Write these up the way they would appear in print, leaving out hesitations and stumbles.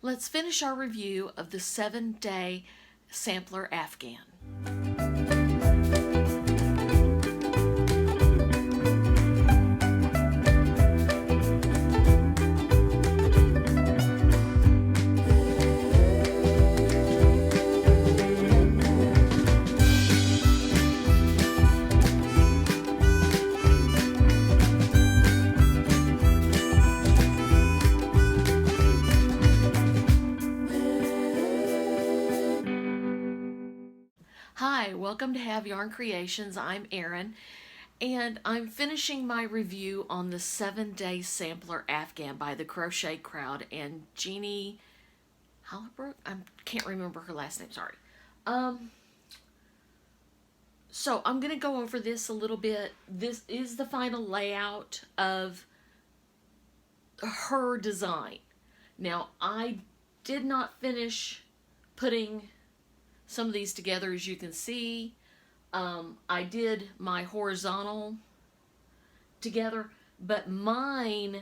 Let's finish our review of the 7-day sampler Afghan. Hi, welcome to Have Yarn Creations. I'm Erin, and I'm finishing my review on the 7-day sampler Afghan by the Crochet Crowd and Jeannie Hallibrook. I can't remember her last name, sorry. So I'm going to go over this a little bit. This is the final layout of her design. Now, I did not finish putting some of these together, as you can see. I did my horizontal together, but mine,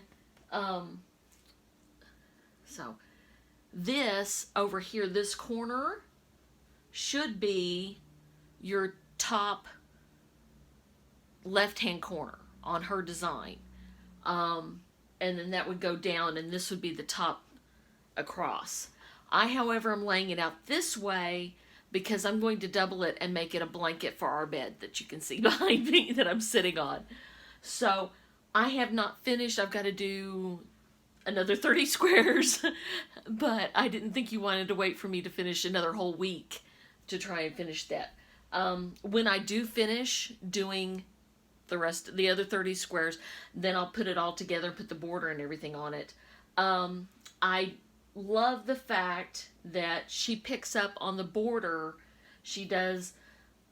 so this over here, this corner should be your top left-hand corner on her design. And then that would go down, and this would be the top across. I, however, am laying it out this way because I'm going to double it and make it a blanket for our bed that you can see behind me that I'm sitting on. So I have not finished. I've got to do another 30 squares, but I didn't think you wanted to wait for me to finish another whole week to try and finish that. When I do finish doing the other 30 squares, then I'll put it all together, put the border and everything on it. I love the fact that she picks up on the border. She does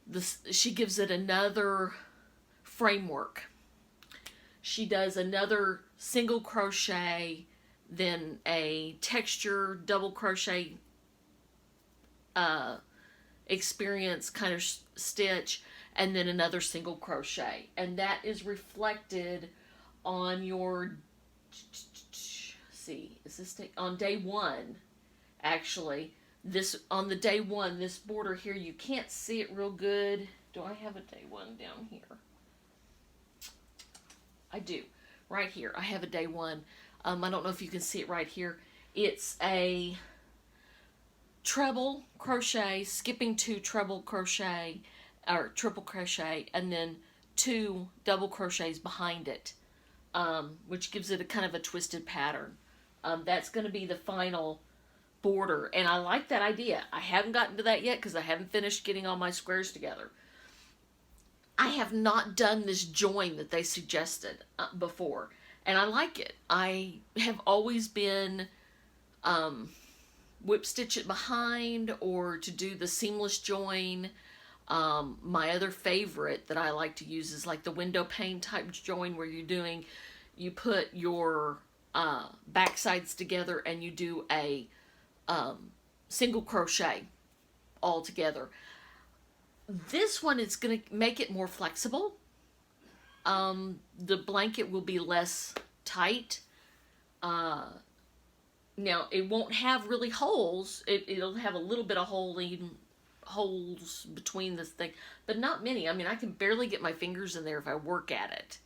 this, she gives it another framework. She does another single crochet, then a texture double crochet experience kind of stitch, and then another single crochet, and that is reflected on your, see, is this on day one? Actually, this on the day one, this border here, you can't see it real good. Do I have a day one down here? I do, right here. I have a day one. I don't know if you can see it right here. It's a treble crochet, skipping 2 treble crochet or triple crochet, and then 2 double crochets behind it, which gives it a kind of a twisted pattern. That's going to be the final border, and I like that idea. I haven't gotten to that yet because I haven't finished getting all my squares together. I have not done this join that they suggested before, and I like it. I have always been whip stitch it behind, or to do the seamless join. My other favorite that I like to use is like the window pane type join, where you put your back sides together and you do a single crochet all together. This one is going to make it more flexible. The blanket will be less tight. Now, it won't have really holes. It'll have a little bit of holes between this thing, but not many. I mean, I can barely get my fingers in there if I work at it.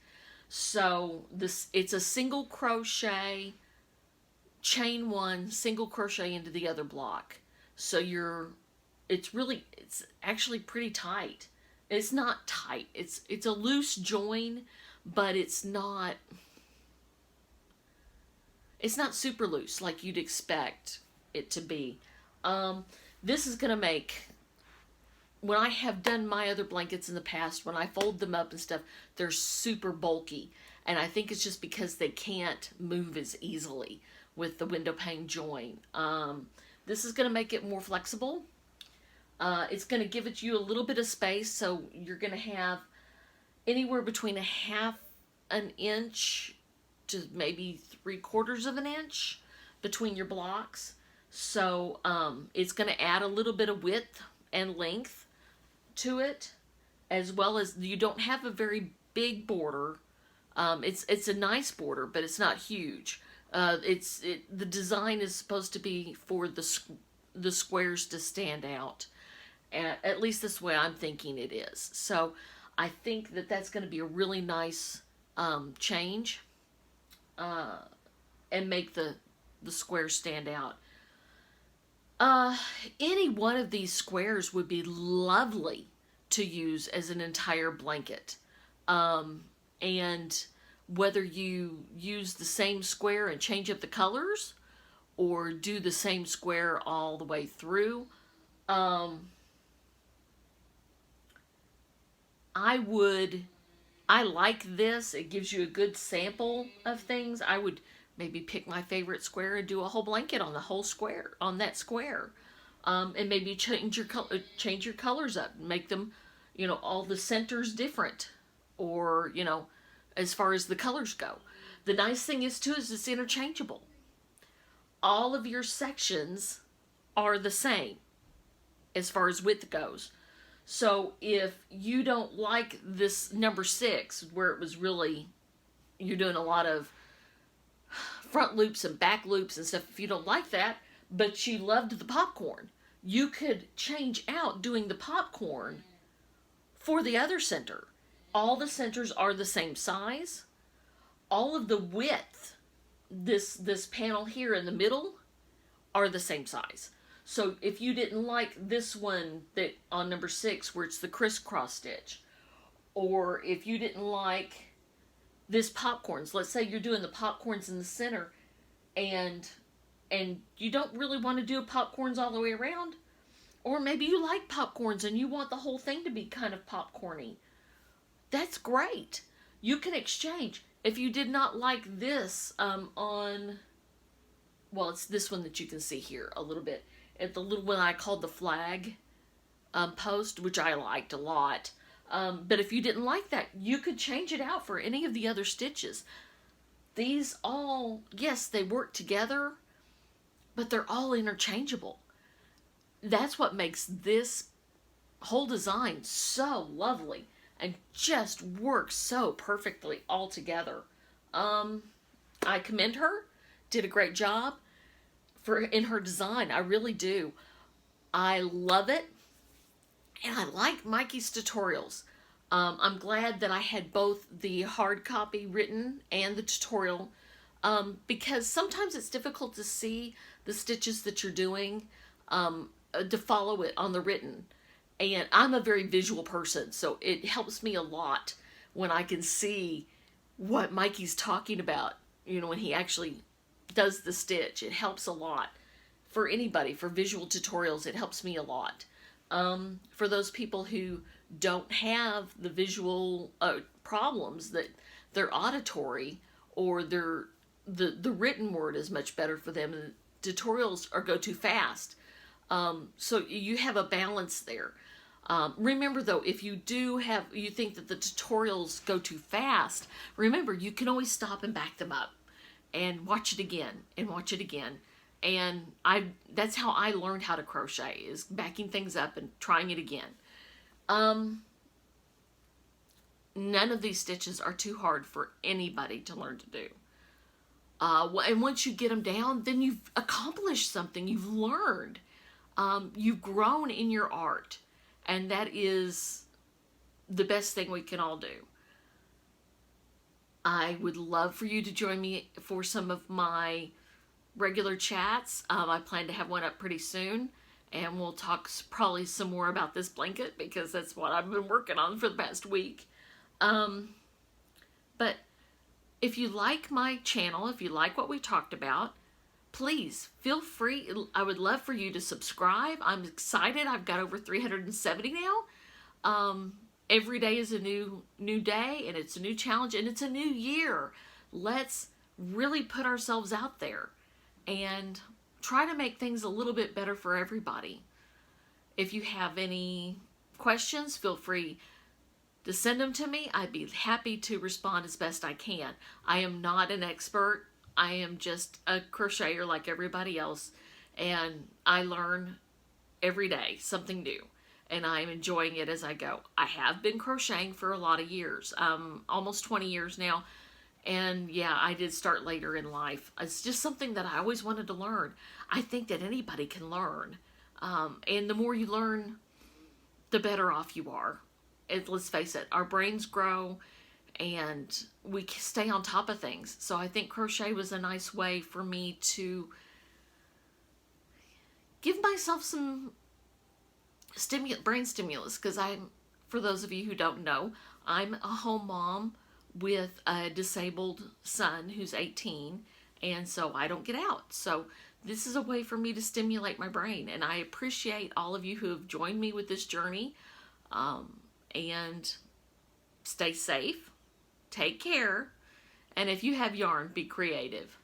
So it's a single crochet, chain 1, single crochet into the other block. So it's actually pretty tight. It's not tight. It's a loose join, but it's not super loose like you'd expect it to be. This is gonna make, when I have done my other blankets in the past, when I fold them up and stuff, they're super bulky. And I think it's just because they can't move as easily with the window pane join. This is going to make it more flexible. It's going to give you a little bit of space, so you're going to have anywhere between 1/2 inch to maybe 3/4 of an inch between your blocks. So it's going to add a little bit of width and length to it, as well as you don't have a very big border. It's a nice border, but it's not huge. The design is supposed to be for the squares to stand out. At least that's the way I'm thinking it is. So I think that that's going to be a really nice change, and make the squares stand out. Any one of these squares would be lovely to use as an entire blanket. And whether you use the same square and change up the colors, or do the same square all the way through, I like this. It gives you a good sample of things. I would maybe pick my favorite square and do a whole blanket on the whole square, on that square. And maybe change your colors up, make them, all the centers different, or, as far as the colors go. The nice thing is too is it's interchangeable. All of your sections are the same as far as width goes. So if you don't like this number 6, where it was really, you're doing a lot of front loops and back loops and stuff, if you don't like that, but you loved the popcorn, you could change out doing the popcorn for the other center. All the centers are the same size. All of the width, this panel here in the middle, are the same size. So if you didn't like this one that on number 6 where it's the crisscross stitch, or if you didn't like this popcorns, let's say you're doing the popcorns in the center, and you don't really want to do popcorns all the way around, or maybe you like popcorns and you want the whole thing to be kind of popcorny, that's great. You can exchange. If you did not like this it's this one that you can see here a little bit, at the little one I called the flag post, which I liked a lot. But if you didn't like that, you could change it out for any of the other stitches. These all, yes, they work together, but they're all interchangeable. That's what makes this whole design so lovely and just works so perfectly all together. I commend her. Did a great job in her design. I really do. I love it. And I like Mikey's tutorials. I'm glad that I had both the hard copy written and the tutorial, because sometimes it's difficult to see the stitches that you're doing, to follow it on the written. And I'm a very visual person, so it helps me a lot when I can see what Mikey's talking about, when he actually does the stitch. It helps a lot. For anybody, for visual tutorials, it helps me a lot. For those people who don't have the visual problems, that they're auditory, or the written word is much better for them, and tutorials go too fast. So you have a balance there. Remember though, if you think that the tutorials go too fast, remember you can always stop and back them up and watch it again and watch it again. And that's how I learned how to crochet, is backing things up and trying it again. None of these stitches are too hard for anybody to learn to do. And once you get them down, then you've accomplished something. You've learned. You've grown in your art. And that is the best thing we can all do. I would love for you to join me for some of my regular chats. I plan to have one up pretty soon, and we'll talk probably some more about this blanket, because that's what I've been working on for the past week. But if you like my channel, if you like what we talked about, please feel free. I would love for you to subscribe. I'm excited. I've got over 370 now. Every day is a new day, and it's a new challenge, and it's a new year. Let's really put ourselves out there and try to make things a little bit better for everybody. If you have any questions, feel free to send them to me. I'd be happy to respond as best I can. I am not an expert. I am just a crocheter like everybody else, and I learn every day something new, and I'm enjoying it as I go. I have been crocheting for a lot of years, almost 20 years now, And yeah, I did start later in life. It's just something that I always wanted to learn. I think that anybody can learn. And the more you learn, the better off you are. Let's face it, our brains grow and we stay on top of things. So I think crochet was a nice way for me to give myself some brain stimulus, because for those of you who don't know, I'm a home mom with a disabled son who's 18, and so I don't get out. So this is a way for me to stimulate my brain, and I appreciate all of you who have joined me with this journey. And stay safe, take care, and if you have yarn, be creative.